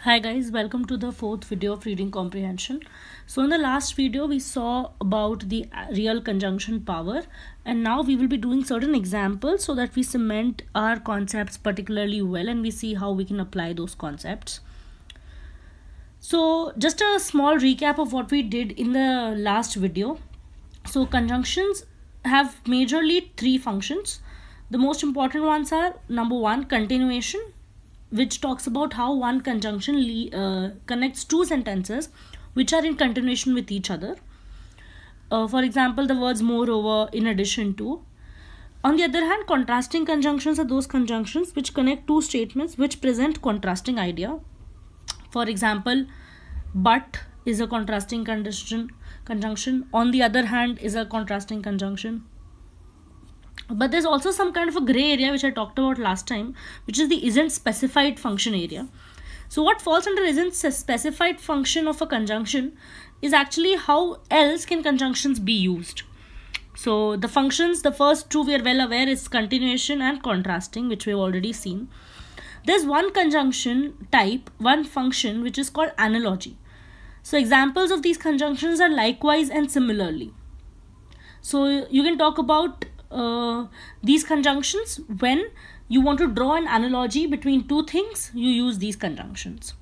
Hi guys, welcome to the fourth video of reading comprehension. So in the last video we saw about the real conjunction power, and now we will be doing certain examples so that we cement our concepts particularly well and we see how we can apply those concepts. So just a small recap of what we did in the last video. So conjunctions have majorly three functions. The most important ones are number one, continuation, which talks about how one conjunction connects two sentences which are in continuation with each other. For example, the words moreover, in addition to. On the other hand, contrasting conjunctions are those conjunctions which connect two statements which present contrasting idea. For example, but is a contrasting conjunction. On the other hand is a contrasting conjunction. But there's also some kind of a gray area which I talked about last time, which is the isn't specified function area. So what falls under isn't specified function of a conjunction is actually how else can conjunctions be used. So the functions, the first two we are well aware is continuation and contrasting, which we've already seen. There's one conjunction type, one function, which is called analogy. So examples of these conjunctions are likewise and similarly. So you can talk about these conjunctions when you want to draw an analogy between two things. You use these conjunctions.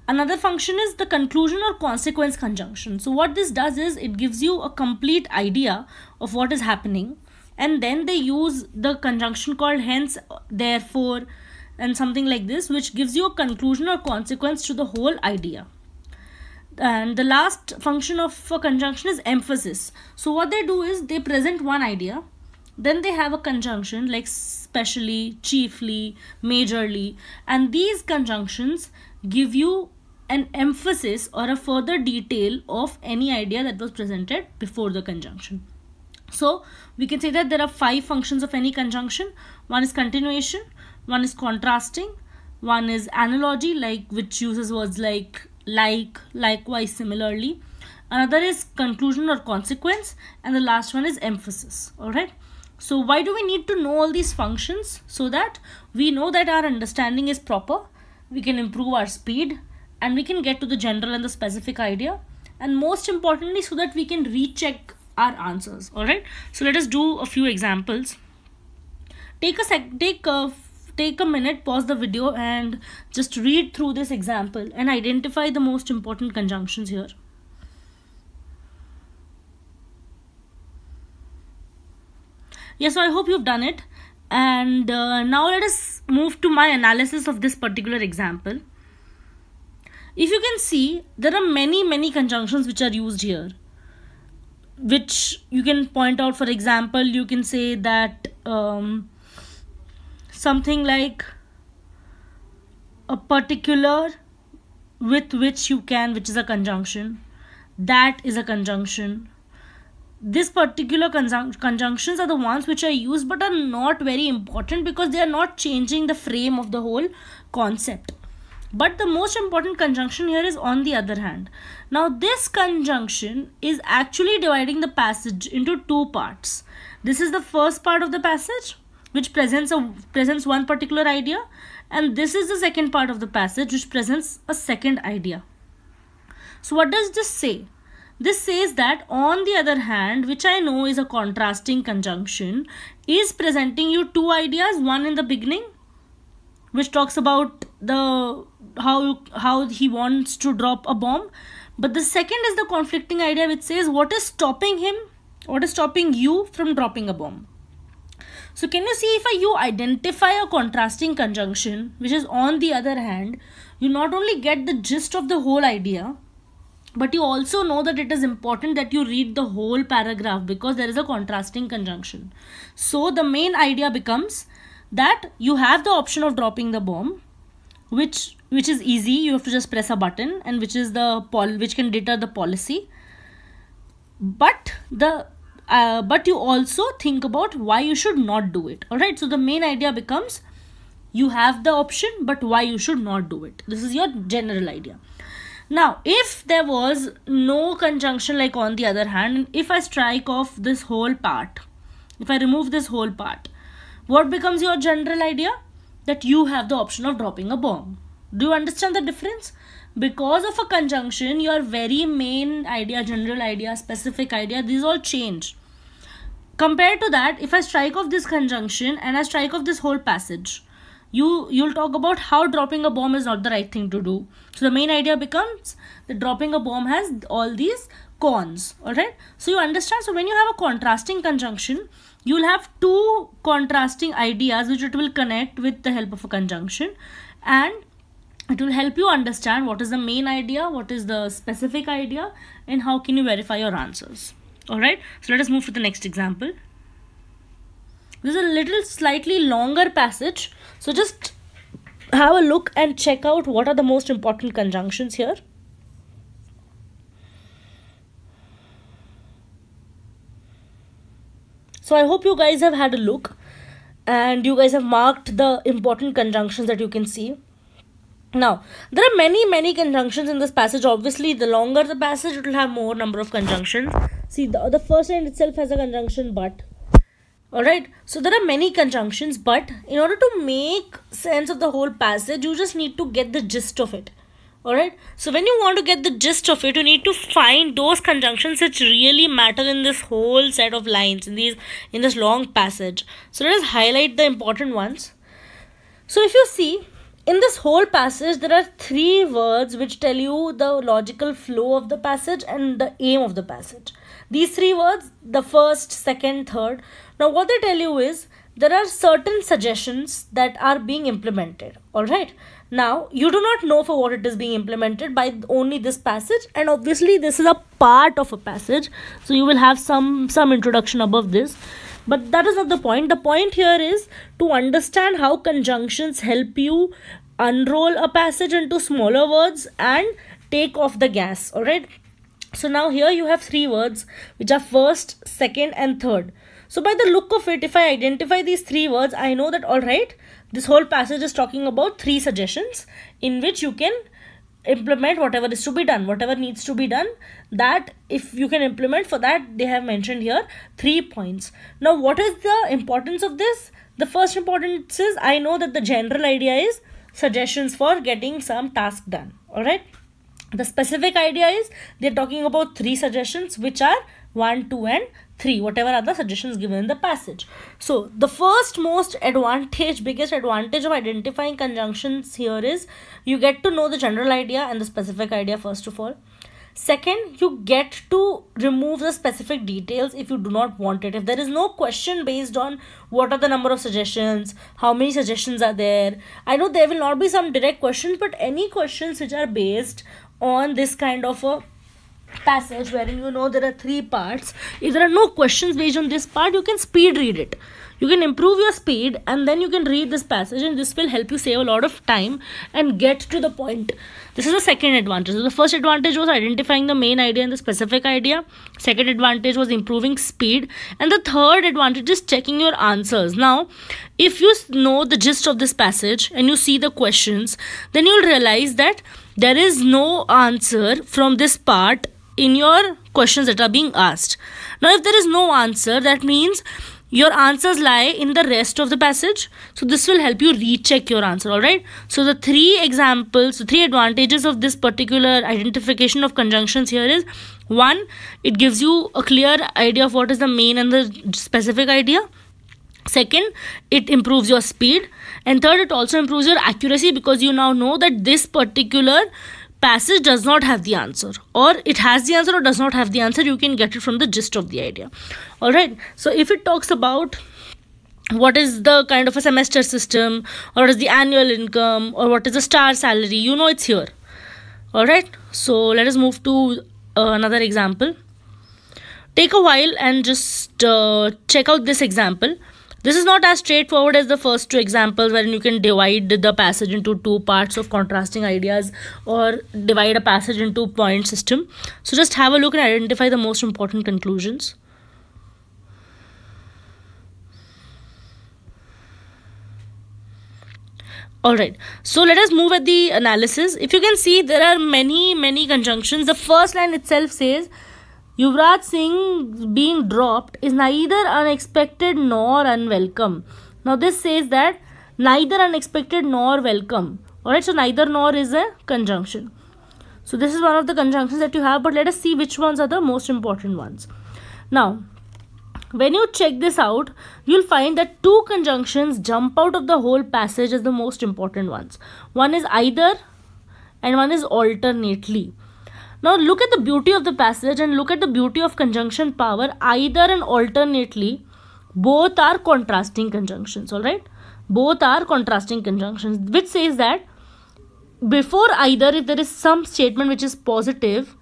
Another function is the conclusion or consequence conjunction. So what this does is it gives you a complete idea of what is happening, and then they use the conjunction called hence, therefore, and something like this, which gives you a conclusion or consequence to the whole idea. And the last function of a conjunction is emphasis. So what they do is they present one idea, then they have a conjunction like specially, chiefly, majorly, and these conjunctions give you an emphasis or a further detail of any idea that was presented before the conjunction. So we can say that there are five functions of any conjunction. One is continuation, one is contrasting, one is analogy, which uses words like, likewise, similarly. Another is conclusion or consequence, and the last one is emphasis. All right. So why do we need to know all these functions? So that we know that our understanding is proper, we can improve our speed, and we can get to the general and the specific idea, and most importantly so that we can recheck our answers. All right. So let us do a few examples. Take a minute, pause the video and just read through this example and identify the most important conjunctions here. Yes, so I hope you've done it. And now let us move to my analysis of this particular example. If you can see, there are many conjunctions which are used here, which you can point out. For example, you can say that something like a particular with which you can, which is a conjunction. That is a conjunction. This particular conjunctions are the ones which are used but are not very important because they are not changing the frame of the whole concept. But the most important conjunction here is on the other hand. Now this conjunction is actually dividing the passage into two parts. This is the first part of the passage which presents one particular idea, and this is the second part of the passage which presents a second idea. So what does this say? This says that on the other hand, which I know is a contrasting conjunction, is presenting you two ideas. One in the beginning, which talks about the how he wants to drop a bomb, but the second is the conflicting idea which says what is stopping him, what is stopping you from dropping a bomb. So can you see, if you identify a contrasting conjunction which is on the other hand, you not only get the gist of the whole idea, but you also know that it is important that you read the whole paragraph because there is a contrasting conjunction. So the main idea becomes that you have the option of dropping the bomb, which is easy. You have to just press a button, and which can deter the policy. But you also think about why you should not do it. All right. So the main idea becomes you have the option, but why you should not do it. This is your general idea. Now, if there was no conjunction like on the other hand, if I strike off this whole part, if I remove this whole part, what becomes your general idea? That you have the option of dropping a bomb. Do you understand the difference? Because of a conjunction, your very main idea, general idea, specific idea, these all change. Compared to that, if I strike off this conjunction and I strike off this whole passage, you'll talk about how dropping a bomb is not the right thing to do. So the main idea becomes that dropping a bomb has all these cons. Alright, so you understand. So when you have a contrasting conjunction, you'll have two contrasting ideas which it will connect with the help of a conjunction, and it will help you understand what is the main idea, what is the specific idea, and how can you verify your answers. Alright, so let us move to the next example. This is a little slightly longer passage, so just have a look and check out what are the most important conjunctions here. So I hope you guys have had a look and you guys have marked the important conjunctions that you can see. Now, there are many conjunctions in this passage. Obviously, the longer the passage, it will have more number of conjunctions. See, the first line itself has a conjunction but. Alright, so there are many conjunctions, but in order to make sense of the whole passage, you just need to get the gist of it. Alright, so when you want to get the gist of it, you need to find those conjunctions which really matter in this whole set of lines, in this long passage. So let us highlight the important ones. So if you see, in this whole passage, there are three words which tell you the logical flow of the passage and the aim of the passage. These three words, the first, second, third. Now what they tell you is there are certain suggestions that are being implemented. Alright. Now you do not know for what it is being implemented by only this passage, and obviously this is a part of a passage. So you will have some introduction above this. But that is not the point. The point here is to understand how conjunctions help you unroll a passage into smaller words and take off the gas. Alright. So now here you have three words which are first, second and third. So by the look of it, if I identify these three words, I know that alright, this whole passage is talking about three suggestions in which you can implement whatever is to be done, whatever needs to be done, that if you can implement, for that they have mentioned here 3 points. Now what is the importance of this? The first importance is I know that the general idea is suggestions for getting some task done. Alright. The specific idea is they're talking about 3 suggestions which are 1, 2 and 3, whatever are the suggestions given in the passage. So the first biggest advantage of identifying conjunctions here is you get to know the general idea and the specific idea first of all. Second, you get to remove the specific details if you do not want it. If there is no question based on what are the number of suggestions, how many suggestions are there. I know there will not be some direct questions, but any questions which are based on this kind of a passage wherein you know there are 3 parts, if there are no questions based on this part, you can speed read it. You can improve your speed and then you can read this passage, and this will help you save a lot of time and get to the point. This is the second advantage. So the first advantage was identifying the main idea and the specific idea. Second advantage was improving speed. And the third advantage is checking your answers. Now, if you know the gist of this passage and you see the questions, then you'll realize that there is no answer from this part in your questions that are being asked. Now, if there is no answer, that means your answers lie in the rest of the passage. So this will help you recheck your answer. Alright. So the 3 examples, the 3 advantages of this particular identification of conjunctions here is 1, it gives you a clear idea of what is the main and the specific idea. Second, it improves your speed. And third, it also improves your accuracy because you now know that this particular passage does not have the answer, or it has the answer or does not have the answer. You can get it from the gist of the idea. Alright, so if it talks about what is the kind of a semester system, or what is the annual income, or what is the star salary, you know it's here. Alright, so let us move to another example. Take a while and just check out this example. This is not as straightforward as the first 2 examples wherein you can divide the passage into 2 parts of contrasting ideas or divide a passage into point system. So just have a look and identify the most important conclusions. Alright, so let us move at the analysis. If you can see, there are many conjunctions. The first line itself says, Yuvraj Singh being dropped is neither unexpected nor unwelcome. Now this says that neither unexpected nor welcome. Alright, so neither nor is a conjunction. So this is one of the conjunctions that you have, but let us see which ones are the most important ones. Now, when you check this out, you'll find that two conjunctions jump out of the whole passage as the most important ones. One is either and one is alternately. Now look at the beauty of the passage and look at the beauty of conjunction power. Either and alternately, both are contrasting conjunctions, alright? Both are contrasting conjunctions, which says that before either, if there is some statement which is positive,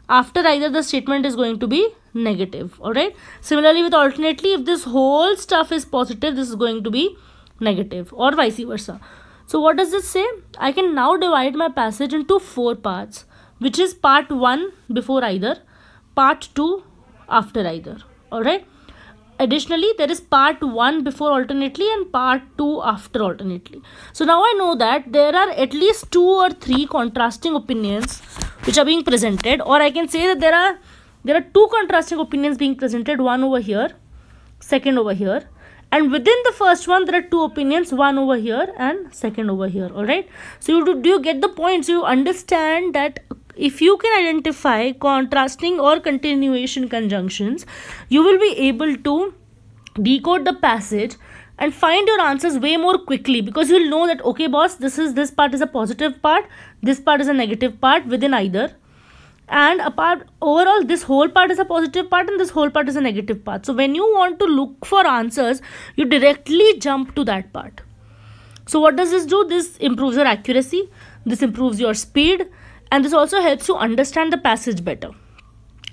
after either the statement is going to be negative. Alright, similarly with alternately, if this whole stuff is positive, this is going to be negative, or vice versa. So what does this say? I can now divide my passage into 4 parts, which is part 1 before either, part 2 after either. Alright, additionally there is part 1 before alternately and part 2 after alternately. So now I know that there are at least 2 or 3 contrasting opinions which are being presented, or I can say that there are 2 contrasting opinions being presented, one over here, second over here, and within the first one there are 2 opinions, one over here and second over here. Alright, so do you get the point? So you understand that if you can identify contrasting or continuation conjunctions, you will be able to decode the passage and find your answers way more quickly, because you will know that, okay boss, this part is a positive part, this part is a negative part within either, and overall this whole part is a positive part and this whole part is a negative part. So when you want to look for answers, you directly jump to that part. So what does this do? This improves your accuracy, this improves your speed, and this also helps you understand the passage better.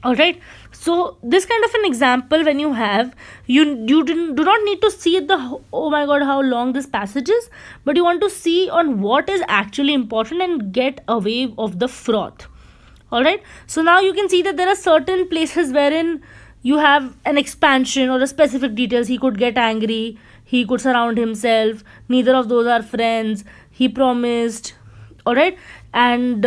Alright, so this kind of an example, when you have, you do not need to see the, oh my god, how long this passage is, but you want to see on what is actually important and get away of the froth. Alright, so now you can see that there are certain places wherein you have an expansion or a specific details. He could get angry, he could surround himself, neither of those are friends, he promised, alright, and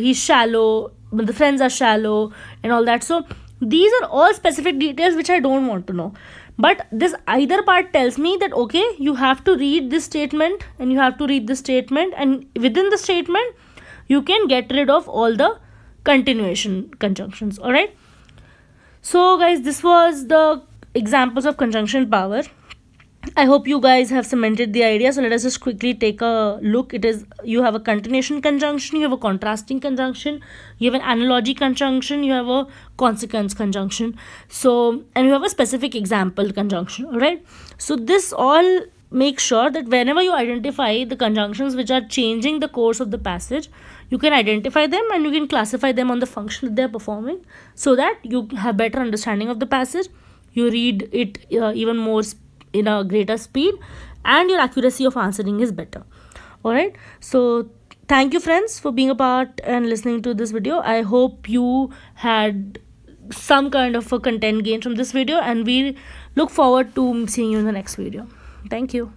he's shallow, the friends are shallow and all that. So these are all specific details which I don't want to know. But this either part tells me that, okay, you have to read this statement and you have to read this statement, and within the statement you can get rid of all the continuation conjunctions. Alright, so guys, this was the examples of conjunction power. I hope you guys have cemented the idea. So let us just quickly take a look. You have a continuation conjunction, you have a contrasting conjunction, you have an analogy conjunction, you have a consequence conjunction, so, and you have a specific example conjunction. Alright, so this all makes sure that whenever you identify the conjunctions which are changing the course of the passage, you can identify them and you can classify them on the function that they are performing, so that you have better understanding of the passage, you read it even more in a greater speed, and your accuracy of answering is better. Alright, so thank you friends for being a part and listening to this video. I hope you had some kind of a content gain from this video, and we look forward to seeing you in the next video. Thank you.